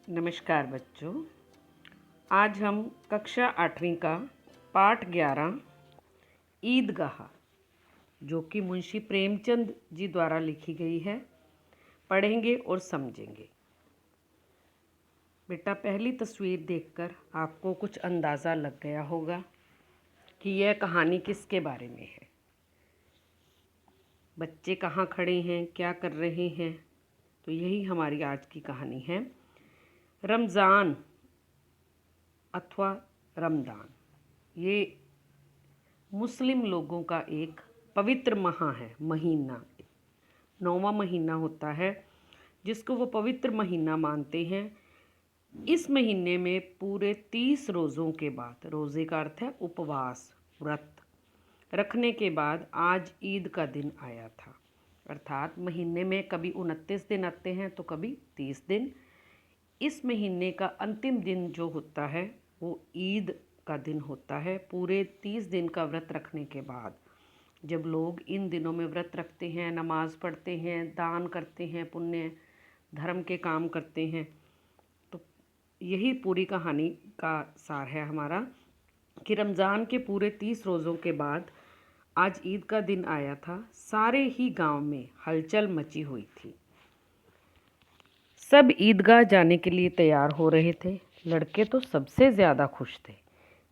नमस्कार बच्चों। आज हम कक्षा 8वीं का पाठ 11 ईदगाह, जो कि मुंशी प्रेमचंद जी द्वारा लिखी गई है, पढ़ेंगे और समझेंगे। बेटा, पहली तस्वीर देखकर आपको कुछ अंदाज़ा लग गया होगा कि यह कहानी किसके बारे में है। बच्चे कहाँ खड़े हैं, क्या कर रहे हैं, तो यही हमारी आज की कहानी है। रमज़ान अथवा रमदान, ये मुस्लिम लोगों का एक पवित्र माह है, महीना, 9वां महीना होता है जिसको वो पवित्र महीना मानते हैं। इस महीने में पूरे 30 रोज़ों के बाद, रोज़े का अर्थ है उपवास, व्रत रखने के बाद आज ईद का दिन आया था। अर्थात महीने में कभी 29 दिन आते हैं तो कभी 30 दिन। इस महीने का अंतिम दिन जो होता है वो ईद का दिन होता है। पूरे 30 दिन का व्रत रखने के बाद जब लोग इन दिनों में व्रत रखते हैं, नमाज़ पढ़ते हैं, दान करते हैं, पुण्य धर्म के काम करते हैं, तो यही पूरी कहानी का सार है हमारा कि रमज़ान के पूरे 30 रोज़ों के बाद आज ईद का दिन आया था। सारे ही गांव में हलचल मची हुई थी। सब ईदगाह जाने के लिए तैयार हो रहे थे। लड़के तो सबसे ज़्यादा खुश थे।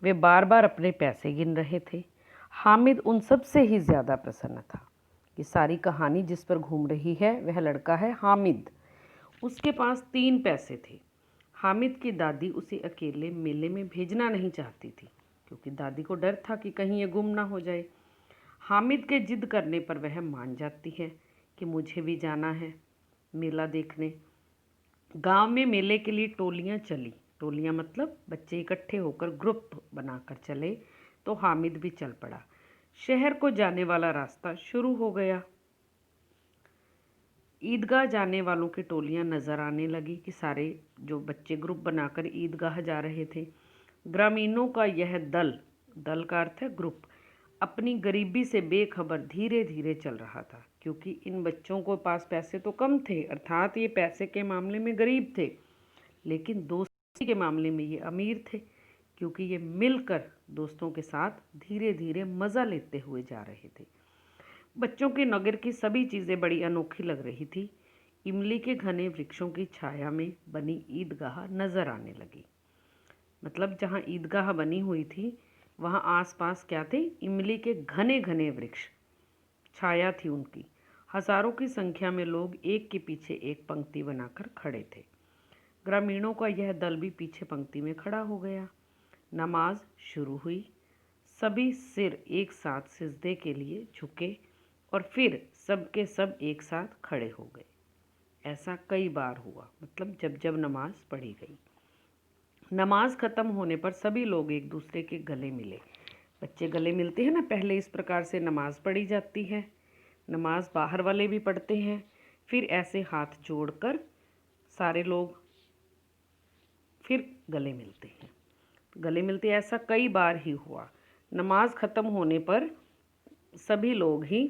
वे बार बार अपने पैसे गिन रहे थे। हामिद उन सब से ही ज़्यादा प्रसन्न था। ये सारी कहानी जिस पर घूम रही है वह लड़का है हामिद। उसके पास 3 पैसे थे। हामिद की दादी उसे अकेले मेले में भेजना नहीं चाहती थी, क्योंकि दादी को डर था कि कहीं ये गुम ना हो जाए। हामिद के जिद करने पर वह मान जाती है कि मुझे भी जाना है मेला देखने। गांव में मेले के लिए टोलियां चली। टोलियां मतलब बच्चे इकट्ठे होकर ग्रुप बनाकर चले, तो हामिद भी चल पड़ा। शहर को जाने वाला रास्ता शुरू हो गया। ईदगाह जाने वालों की टोलियां नज़र आने लगी कि सारे जो बच्चे ग्रुप बनाकर ईदगाह जा रहे थे। ग्रामीणों का यह दल, दल का अर्थ है ग्रुप, अपनी गरीबी से बेखबर धीरे धीरे चल रहा था, क्योंकि इन बच्चों को पास पैसे तो कम थे, अर्थात ये पैसे के मामले में गरीब थे, लेकिन दोस्ती के मामले में ये अमीर थे, क्योंकि ये मिलकर दोस्तों के साथ धीरे धीरे मज़ा लेते हुए जा रहे थे। बच्चों के नगर की सभी चीज़ें बड़ी अनोखी लग रही थी। इमली के घने वृक्षों की छाया में बनी ईदगाह नज़र आने लगी। मतलब जहाँ ईदगाह बनी हुई थी वहाँ आसपास क्या थे? इमली के घने घने वृक्ष, छाया थी उनकी। हजारों की संख्या में लोग एक के पीछे एक पंक्ति बनाकर खड़े थे। ग्रामीणों का यह दल भी पीछे पंक्ति में खड़ा हो गया। नमाज शुरू हुई। सभी सिर एक साथ सिजदे के लिए झुके और फिर सब के सब एक साथ खड़े हो गए। ऐसा कई बार हुआ, मतलब जब जब नमाज पढ़ी गई। नमाज ख़त्म होने पर सभी लोग एक दूसरे के गले मिले। बच्चे गले मिलते हैं ना, पहले इस प्रकार से नमाज पढ़ी जाती है। नमाज बाहर वाले भी पढ़ते हैं, फिर ऐसे हाथ जोड़कर सारे लोग फिर गले मिलते हैं। गले मिलते ऐसा कई बार ही हुआ। नमाज ख़त्म होने पर सभी लोग ही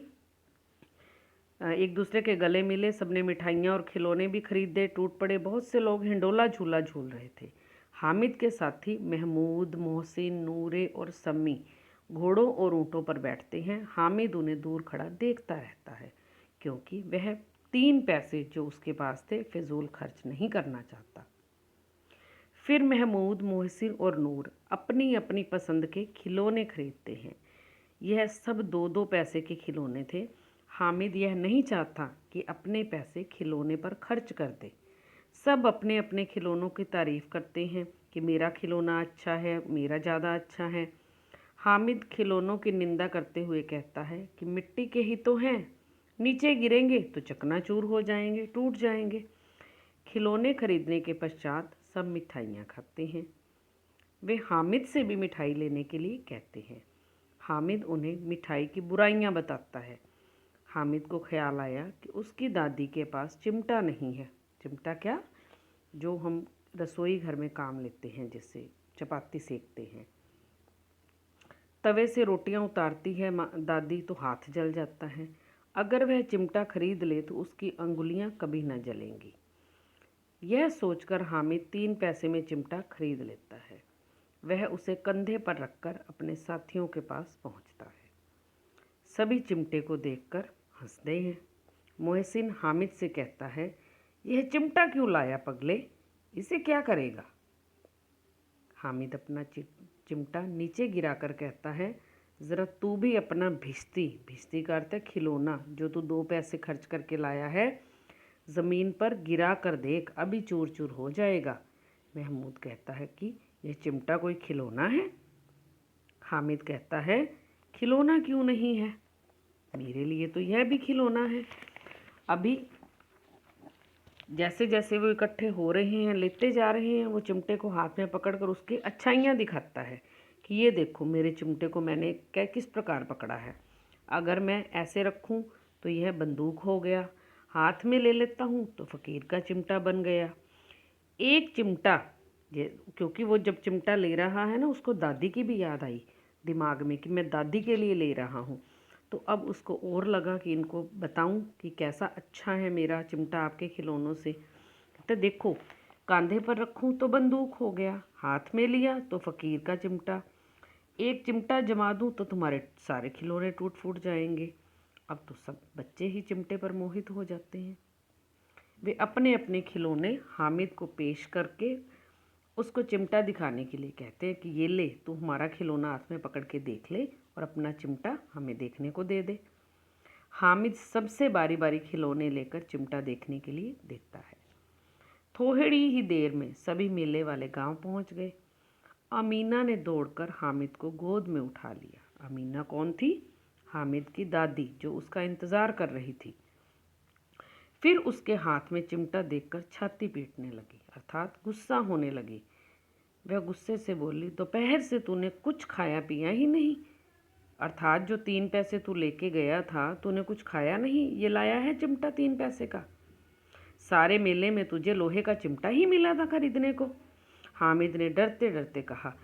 एक दूसरे के गले मिले। सबने मिठाइयाँ और खिलौने भी खरीदे, टूट पड़े। बहुत से लोग हिंडोला झूला झूल रहे थे। हामिद के साथी महमूद, मोहसिन, नूरे और सम्मी घोड़ों और ऊँटों पर बैठते हैं। हामिद उन्हें दूर खड़ा देखता रहता है, क्योंकि वह 3 पैसे जो उसके पास थे फिजूल खर्च नहीं करना चाहता। फिर महमूद, मोहसिन और नूर अपनी अपनी पसंद के खिलौने खरीदते हैं। यह सब 2-2 पैसे के खिलौने थे। हामिद यह नहीं चाहता कि अपने पैसे खिलौने पर खर्च कर दे। सब अपने अपने खिलौनों की तारीफ़ करते हैं कि मेरा खिलौना अच्छा है, मेरा ज़्यादा अच्छा है। हामिद खिलौनों की निंदा करते हुए कहता है कि मिट्टी के ही तो हैं, नीचे गिरेंगे तो चकनाचूर हो जाएंगे, टूट जाएंगे। खिलौने खरीदने के पश्चात सब मिठाइयाँ खाते हैं। वे हामिद से भी मिठाई लेने के लिए कहते हैं। हामिद उन्हें मिठाई की बुराइयां बताता है। हामिद को ख्याल आया कि उसकी दादी के पास चिमटा नहीं है। चिमटा क्या? जो हम रसोई घर में काम लेते हैं, जिससे चपाती सेकते हैं। तवे से रोटियां उतारती है दादी तो हाथ जल जाता है। अगर वह चिमटा खरीद ले तो उसकी अंगुलियां कभी न जलेंगी। यह सोचकर हामिद 3 पैसे में चिमटा खरीद लेता है। वह उसे कंधे पर रखकर अपने साथियों के पास पहुंचता है। सभी चिमटे को देखकर हंसते हैं। मोहसिन हामिद से कहता है, यह चिमटा क्यों लाया पगले, इसे क्या करेगा? हामिद अपना चिमटा नीचे गिराकर कहता है, ज़रा तू भी अपना भिश्ती का अर्थ है खिलौना, जो तू 2 पैसे खर्च करके लाया है, ज़मीन पर गिरा कर देख, अभी चूर चूर हो जाएगा। महमूद कहता है कि यह चिमटा कोई खिलौना है? हामिद कहता है, खिलौना क्यों नहीं है, मेरे लिए तो यह भी खिलौना है। अभी जैसे जैसे वो इकट्ठे हो रहे हैं, लेते जा रहे हैं, वो चिमटे को हाथ में पकड़कर उसकी अच्छाइयाँ दिखाता है कि ये देखो मेरे चिमटे को मैंने किस प्रकार पकड़ा है। अगर मैं ऐसे रखूं तो यह बंदूक हो गया, हाथ में ले लेता हूं तो फ़कीर का चिमटा बन गया। एक चिमटा, क्योंकि वो जब चिमटा ले रहा है ना, उसको दादी की भी याद आई दिमाग में कि मैं दादी के लिए ले रहा हूँ। तो अब उसको और लगा कि इनको बताऊं कि कैसा अच्छा है मेरा चिमटा आपके खिलौनों से। तो देखो, कंधे पर रखूं तो बंदूक हो गया, हाथ में लिया तो फ़कीर का चिमटा, एक चिमटा जमा दूं तो तुम्हारे सारे खिलौने टूट फूट जाएंगे। अब तो सब बच्चे ही चिमटे पर मोहित हो जाते हैं। वे अपने अपने खिलौने हामिद को पेश करके उसको चिमटा दिखाने के लिए कहते हैं कि ये ले, तू हमारा खिलौना हाथ में पकड़ के देख ले और अपना चिमटा हमें देखने को दे दे। हामिद सबसे बारी बारी खिलौने लेकर चिमटा देखने के लिए देखता है। थोड़ी ही देर में सभी मेले वाले गांव पहुंच गए। अमीना ने दौड़कर हामिद को गोद में उठा लिया। अमीना कौन थी? हामिद की दादी, जो उसका इंतज़ार कर रही थी। फिर उसके हाथ में चिमटा देखकर छाती पीटने लगी, अर्थात गुस्सा होने लगी। वह गुस्से से बोली, दोपहर से तूने कुछ खाया पिया ही नहीं, अर्थात जो 3 पैसे तू लेके गया था तूने कुछ खाया नहीं, ये लाया है चिमटा 3 पैसे का। सारे मेले में तुझे लोहे का चिमटा ही मिला था खरीदने को। हामिद ने डरते डरते कहा,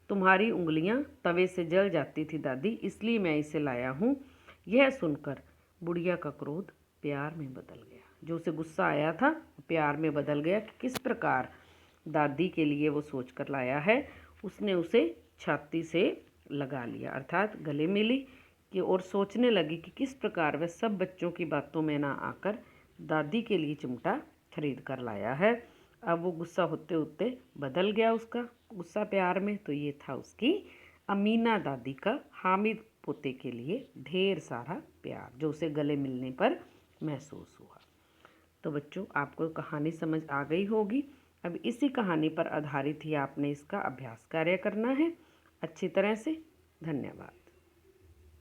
तुम्हारी उंगलियां तवे से जल जाती थी दादी, इसलिए मैं इसे लाया हूँ। यह सुनकर बुढ़िया का क्रोध प्यार में बदल गया। जो उसे गुस्सा आया था प्यार में बदल गया कि किस प्रकार दादी के लिए वो सोच कर लाया है। उसने उसे छाती से लगा लिया, अर्थात गले मिली कि, और सोचने लगी कि किस प्रकार वह सब बच्चों की बातों में ना आकर दादी के लिए चिमटा खरीद कर लाया है। अब वो गुस्सा होते होते बदल गया, उसका गुस्सा प्यार में। तो ये था उसकी अमीना दादी का हामिद पोते के लिए ढेर सारा प्यार, जो उसे गले मिलने पर महसूस हुआ। तो बच्चों, आपको कहानी समझ आ गई होगी। अब इसी कहानी पर आधारित ही आपने इसका अभ्यास कार्य करना है अच्छी तरह से। धन्यवाद।